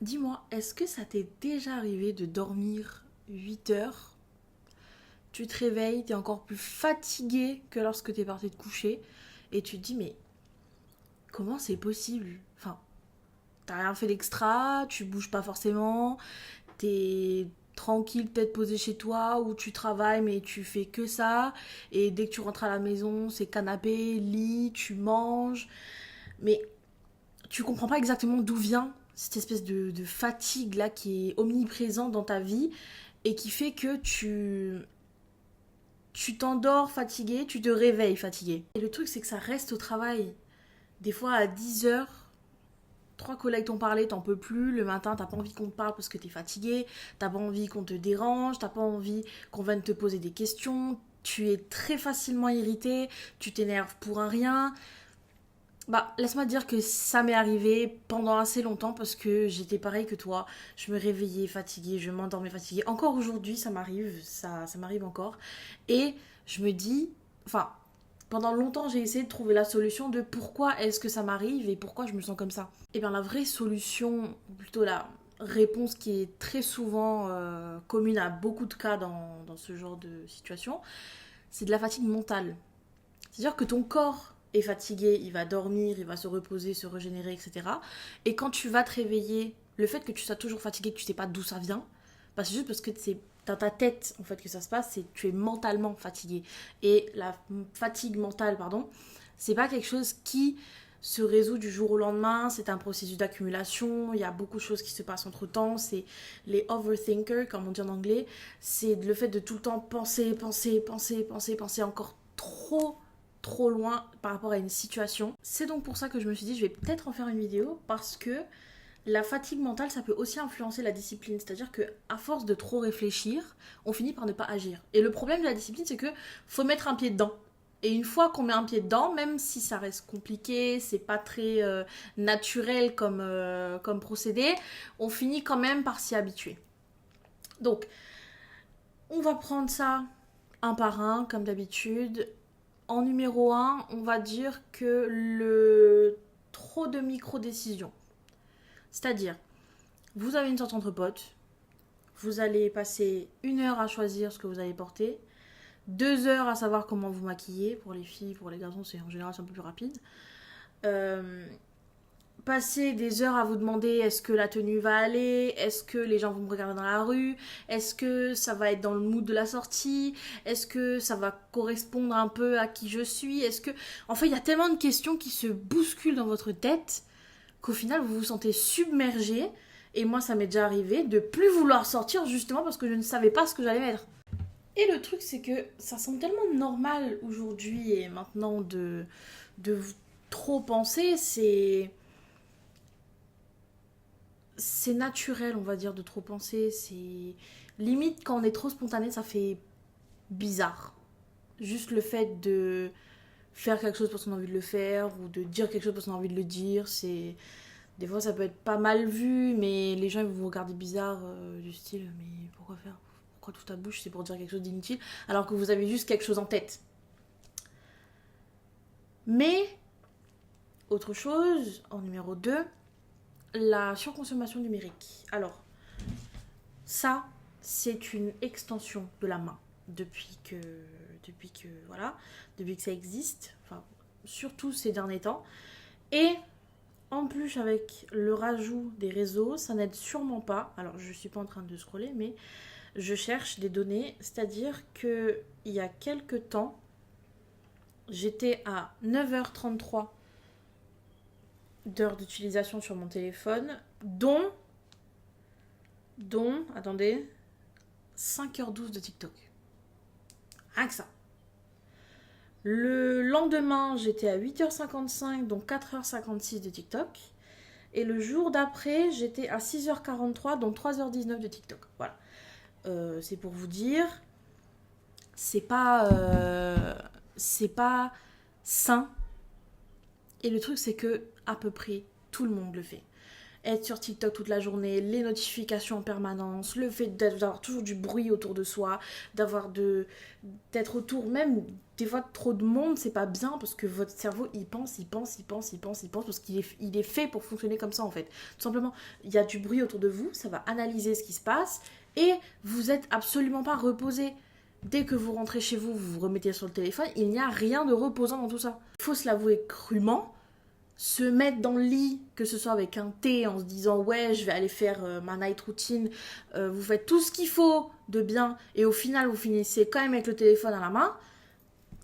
Dis-moi, est-ce que ça t'est déjà arrivé de dormir 8 heures? Tu te réveilles, t'es encore plus fatigué que lorsque t'es parti te coucher et tu te dis mais comment c'est possible? Enfin, t'as rien fait d'extra, tu bouges pas forcément, t'es tranquille peut-être posé chez toi ou tu travailles mais tu fais que ça et dès que tu rentres à la maison c'est canapé, lit, tu manges mais tu comprends pas exactement d'où vient cette espèce de fatigue là qui est omniprésente dans ta vie et qui fait que tu t'endors fatigué, tu te réveilles fatigué. Et le truc c'est que ça reste au travail. Des fois à 10 heures, trois collègues t'ont parlé, t'en peux plus, le matin t'as pas envie qu'on te parle parce que t'es fatigué, t'as pas envie qu'on te dérange, t'as pas envie qu'on vienne te poser des questions, tu es très facilement irrité, tu t'énerves pour un rien. Bah, laisse-moi te dire que ça m'est arrivé pendant assez longtemps parce que j'étais pareil que toi. Je me réveillais fatiguée, je m'endormais fatiguée. Encore aujourd'hui, ça m'arrive, ça m'arrive encore. Et je me dis, enfin, pendant longtemps, j'ai essayé de trouver la solution de pourquoi est-ce que ça m'arrive et pourquoi je me sens comme ça. Et bien, la vraie solution, ou plutôt la réponse qui est très souvent commune à beaucoup de cas dans ce genre de situation, c'est de la fatigue mentale. C'est-à-dire que ton corps est fatigué, il va dormir, il va se reposer, se régénérer, etc. Et quand tu vas te réveiller, le fait que tu sois toujours fatigué, que tu sais pas d'où ça vient, bah c'est juste parce que c'est dans ta tête en fait que ça se passe, c'est que tu es mentalement fatigué. Et la fatigue mentale, pardon, c'est pas quelque chose qui se résout du jour au lendemain, c'est un processus d'accumulation, il y a beaucoup de choses qui se passent entre temps, c'est les overthinkers, comme on dit en anglais, c'est le fait de tout le temps penser encore trop loin par rapport à une situation. C'est donc pour ça que je me suis dit je vais peut-être en faire une vidéo parce que la fatigue mentale ça peut aussi influencer la discipline, c'est-à-dire que à force de trop réfléchir, on finit par ne pas agir. Et le problème de la discipline c'est que faut mettre un pied dedans. Et une fois qu'on met un pied dedans, même si ça reste compliqué, c'est pas très naturel comme procédé, on finit quand même par s'y habituer. Donc, on va prendre ça un par un, comme d'habitude. En numéro un, on va dire que le trop de micro-décisions. C'est-à-dire, vous avez une sorte entre potes, vous allez passer 1 heure à choisir ce que vous allez porter, 2 heures à savoir comment vous maquiller. Pour les filles, pour les garçons, c'est en général c'est un peu plus rapide. Euh, Passer des heures à vous demander est-ce que la tenue va aller, est-ce que les gens vont me regarder dans la rue, est-ce que ça va être dans le mood de la sortie, est-ce que ça va correspondre un peu à qui je suis, est-ce que... Enfin, il y a tellement de questions qui se bousculent dans votre tête qu'au final, vous vous sentez submergé. Et moi, ça m'est déjà arrivé de plus vouloir sortir justement parce que je ne savais pas ce que j'allais mettre. Et le truc, c'est que ça semble tellement normal aujourd'hui et maintenant de trop penser, c'est naturel, on va dire, de trop penser. C'est limite quand on est trop spontané, ça fait bizarre. Juste le fait de faire quelque chose parce qu'on a envie de le faire ou de dire quelque chose parce qu'on a envie de le dire, c'est des fois ça peut être pas mal vu, mais les gens ils vont vous regarder bizarre du style mais pourquoi faire? Pourquoi toute ta bouche c'est pour dire quelque chose d'inutile alors que vous avez juste quelque chose en tête. Mais autre chose en numéro 2, la surconsommation numérique. Alors ça, c'est une extension de la main voilà, depuis que ça existe, enfin surtout ces derniers temps. Et en plus avec le rajout des réseaux, ça n'aide sûrement pas. Alors je suis pas en train de scroller, mais je cherche des données, c'est-à-dire que il y a quelques temps, j'étais à 9h33 d'heures d'utilisation sur mon téléphone, attendez, 5h12 de TikTok. Rien que ça. Le lendemain, j'étais à 8h55, donc 4h56 de TikTok. Et le jour d'après, j'étais à 6h43, donc 3h19 de TikTok. Voilà. C'est pour vous dire, c'est pas sain. Et le truc, c'est que à peu près tout le monde le fait. être sur TikTok toute la journée, les notifications en permanence, le fait d'avoir toujours du bruit autour de soi, d'être autour, même des fois trop de monde, c'est pas bien parce que votre cerveau il pense parce qu'il est fait pour fonctionner comme ça en fait. Tout simplement, il y a du bruit autour de vous, ça va analyser ce qui se passe et vous êtes absolument pas reposé. Dès que vous rentrez chez vous, vous vous remettez sur le téléphone, il n'y a rien de reposant dans tout ça. Il faut se l'avouer crûment. Se mettre dans le lit, que ce soit avec un thé, en se disant ouais je vais aller faire ma night routine, vous faites tout ce qu'il faut de bien et au final vous finissez quand même avec le téléphone à la main,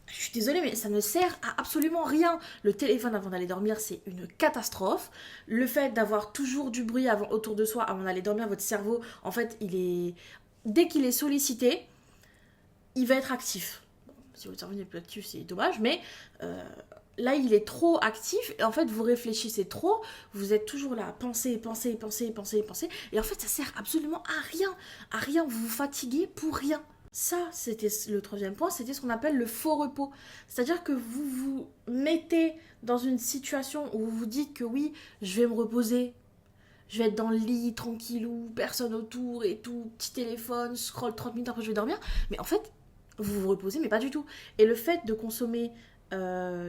je suis désolée mais ça ne sert à absolument rien. Le téléphone avant d'aller dormir c'est une catastrophe. Le fait d'avoir toujours du bruit autour de soi avant d'aller dormir, votre cerveau en fait dès qu'il est sollicité, il va être actif. Si votre cerveau n'est plus actif c'est dommage mais là, il est trop actif et en fait, vous réfléchissez trop, vous êtes toujours là à penser. Et en fait, ça sert absolument à rien, vous vous fatiguez pour rien. Ça, c'était le troisième point, c'était ce qu'on appelle le faux repos. C'est-à-dire que vous vous mettez dans une situation où vous vous dites que oui, je vais me reposer, je vais être dans le lit, tranquillou, personne autour et tout, petit téléphone, scroll 30 minutes après je vais dormir. Mais en fait, vous vous reposez, mais pas du tout. Et le fait de consommer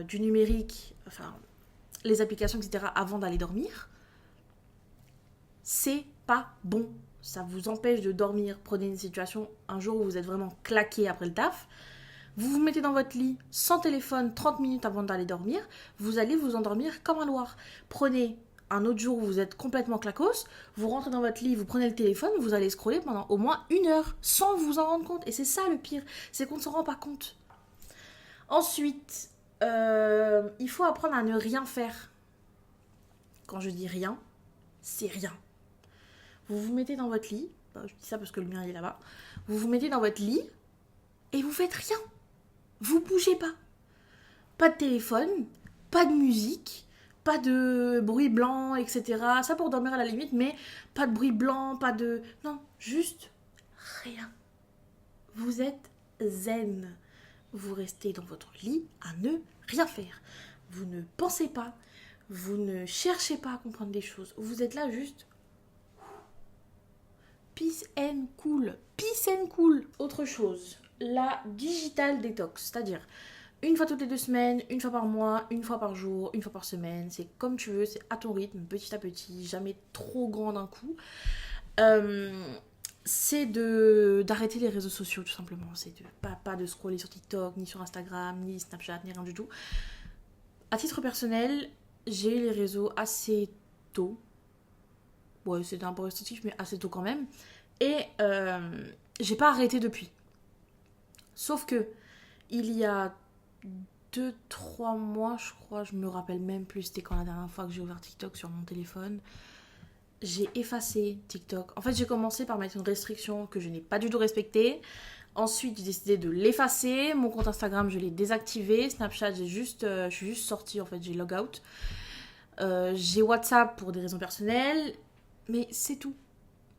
du numérique, enfin les applications, etc., avant d'aller dormir, c'est pas bon. Ça vous empêche de dormir. Prenez une situation, un jour où vous êtes vraiment claqué après le taf, vous vous mettez dans votre lit sans téléphone 30 minutes avant d'aller dormir, vous allez vous endormir comme un loir. Prenez un autre jour où vous êtes complètement claquos, vous rentrez dans votre lit, vous prenez le téléphone, vous allez scroller pendant au moins 1 heure sans vous en rendre compte. Et c'est ça le pire, c'est qu'on ne s'en rend pas compte. Ensuite, il faut apprendre à ne rien faire. Quand je dis rien, c'est rien. Vous vous mettez dans votre lit, je dis ça parce que le mien il est là-bas, vous vous mettez dans votre lit et vous faites rien. Vous bougez pas. Pas de téléphone, pas de musique, pas de bruit blanc, etc. Ça pour dormir à la limite, mais pas de bruit blanc, pas de... Non, juste rien. Vous êtes zen. Vous restez dans votre lit à ne rien faire. Vous ne pensez pas, vous ne cherchez pas à comprendre les choses. Vous êtes là juste... Peace and cool. Peace and cool. Autre chose, la digital detox, c'est-à-dire une fois toutes les 2 semaines, une fois par mois, une fois par jour, une fois par semaine. C'est comme tu veux, c'est à ton rythme, petit à petit, jamais trop grand d'un coup. C'est d'arrêter les réseaux sociaux tout simplement. C'est pas de scroller sur TikTok, ni sur Instagram, ni Snapchat, ni rien du tout. À titre personnel, j'ai eu les réseaux assez tôt. Ouais, c'était un peu restrictif, mais assez tôt quand même. Et j'ai pas arrêté depuis. Sauf que il y a 2-3 mois, je crois, je me rappelle même plus, c'était quand la dernière fois que j'ai ouvert TikTok sur mon téléphone. J'ai effacé TikTok. En fait, j'ai commencé par mettre une restriction que je n'ai pas du tout respectée. Ensuite, j'ai décidé de l'effacer. Mon compte Instagram, je l'ai désactivé. Snapchat, je suis juste sortie, en fait, j'ai log out. J'ai WhatsApp pour des raisons personnelles. Mais c'est tout.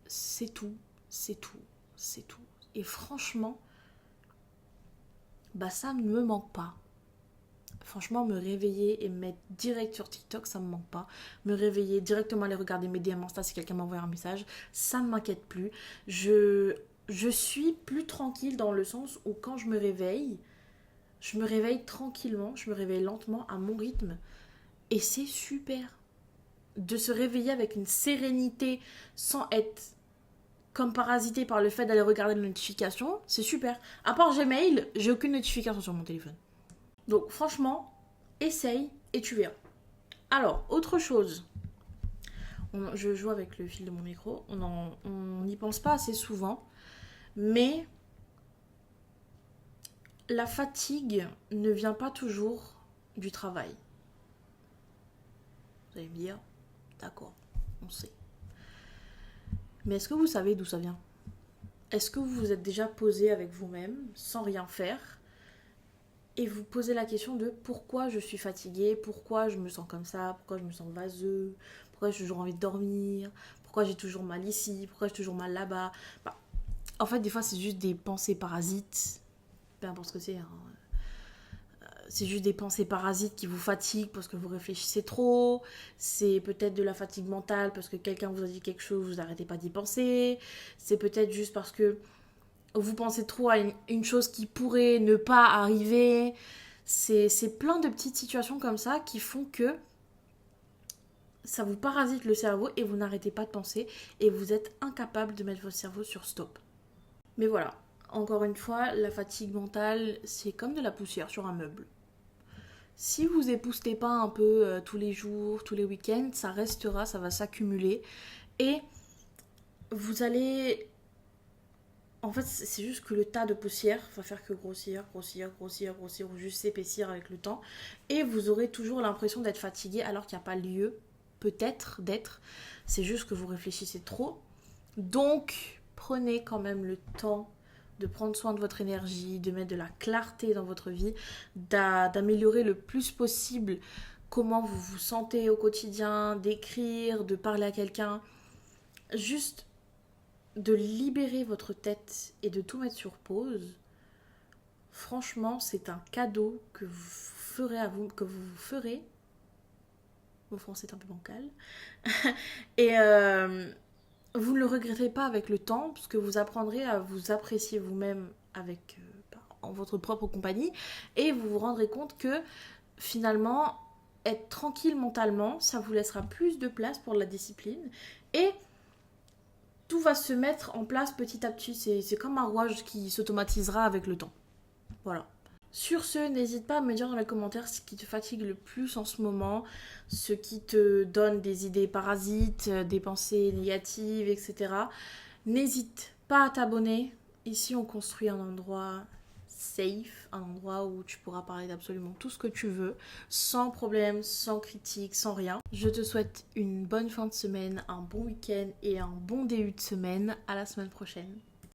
C'est tout. C'est tout. C'est tout. Et franchement, bah ça ne me manque pas. Franchement, me réveiller et me mettre direct sur TikTok, ça me manque pas. Me réveiller, directement aller regarder mes DM Insta si quelqu'un m'envoie un message, ça ne m'inquiète plus. Je suis plus tranquille dans le sens où quand je me réveille tranquillement, je me réveille lentement à mon rythme. Et c'est super. De se réveiller avec une sérénité sans être comme parasité par le fait d'aller regarder les notifications, c'est super. À part Gmail, j'ai aucune notification sur mon téléphone. Donc franchement, essaye et tu verras. Alors, autre chose. Je joue avec le fil de mon micro. On n'y pense pas assez souvent. Mais la fatigue ne vient pas toujours du travail. Vous allez me dire, d'accord, on sait. Mais est-ce que vous savez d'où ça vient ? Est-ce que vous vous êtes déjà posé avec vous-même, sans rien faire, et vous posez la question de pourquoi je suis fatiguée, pourquoi je me sens comme ça, pourquoi je me sens vaseux, pourquoi j'ai toujours envie de dormir, pourquoi j'ai toujours mal ici, pourquoi j'ai toujours mal là-bas. En fait, des fois, c'est juste des pensées parasites, peu importe ce que c'est. c'est juste des pensées parasites qui vous fatiguent parce que vous réfléchissez trop. C'est peut-être de la fatigue mentale parce que quelqu'un vous a dit quelque chose, vous n'arrêtez pas d'y penser. C'est peut-être juste parce que vous pensez trop à une chose qui pourrait ne pas arriver. C'est plein de petites situations comme ça qui font que ça vous parasite le cerveau et vous n'arrêtez pas de penser et vous êtes incapable de mettre votre cerveau sur stop. Mais voilà, encore une fois, la fatigue mentale, c'est comme de la poussière sur un meuble. Si vous époustez pas un peu tous les jours, tous les week-ends, ça restera, ça va s'accumuler et vous allez... En fait, c'est juste que le tas de poussière va faire que grossir, ou juste s'épaissir avec le temps. Et vous aurez toujours l'impression d'être fatigué alors qu'il n'y a pas lieu, peut-être, d'être. C'est juste que vous réfléchissez trop. Donc, prenez quand même le temps de prendre soin de votre énergie, de mettre de la clarté dans votre vie, d'améliorer le plus possible comment vous vous sentez au quotidien, d'écrire, de parler à quelqu'un. Juste de libérer votre tête et de tout mettre sur pause. Franchement, c'est un cadeau que vous ferez à vous, que vous ferez. Mon français est un peu bancal. Et vous ne le regretterez pas avec le temps, parce que vous apprendrez à vous apprécier vous-même avec en votre propre compagnie, et vous vous rendrez compte que finalement, être tranquille mentalement, ça vous laissera plus de place pour la discipline, et tout va se mettre en place petit à petit. C'est comme un rouage qui s'automatisera avec le temps. Voilà. Sur ce, n'hésite pas à me dire dans les commentaires ce qui te fatigue le plus en ce moment, ce qui te donne des idées parasites, des pensées négatives, etc. N'hésite pas à t'abonner. Ici, on construit un endroit safe, un endroit où tu pourras parler d'absolument tout ce que tu veux, sans problème, sans critique, sans rien. Je te souhaite une bonne fin de semaine, un bon week-end et un bon début de semaine. À la semaine prochaine.